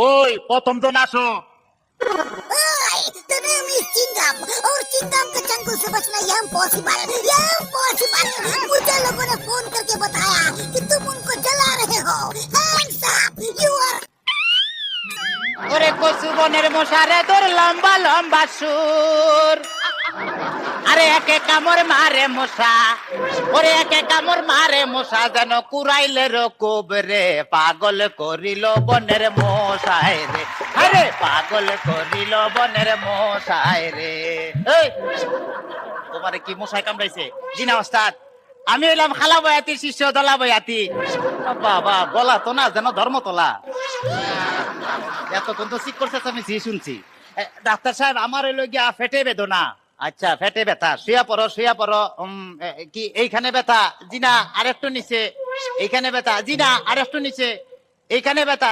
ওই প্রথম তো Nacho. The name is Chingam और चिंगम का चंगू से बचना ये इम्पॉसिबल। मुझे लोगों ने फोन करके बताया कि तुम उनको जला रहे हो। Hands up, you are। ওরে কচু বনের মশারে তোর লম্বা লম্বা সুর, আরে একে কামড় মারে মশা, ওরে একে কামড় মারে মশা, যেন কুড়াইলে রকুব রে, পাগল করিল বনের মশাই রে, আরে পাগল করিল বনের মশাই রে। এই তোমারে কি মশাই কামড়াইছে? জিনা ওস্তাদ, আমি হইলাম খালা বয়াতির শিষ্য দলা বয়াতি। বাবা গলা তো না যেন ধর্মতলা। এতক্ষণ তো ঠিক করছে, আমি জি শুনছি। ডাক্তার সাহেব আমার হইল গিয়া ফেটে বেদনা। আচ্ছা ফেটে ব্যথা, শুয়া পড়ো শুয়া পড়ো। কি এইখানে ব্যথা? জি না, আরেকটু নিচে। এইখানে ব্যথা? জি না, আরেকটু নিচে। এইখানে ব্যথা?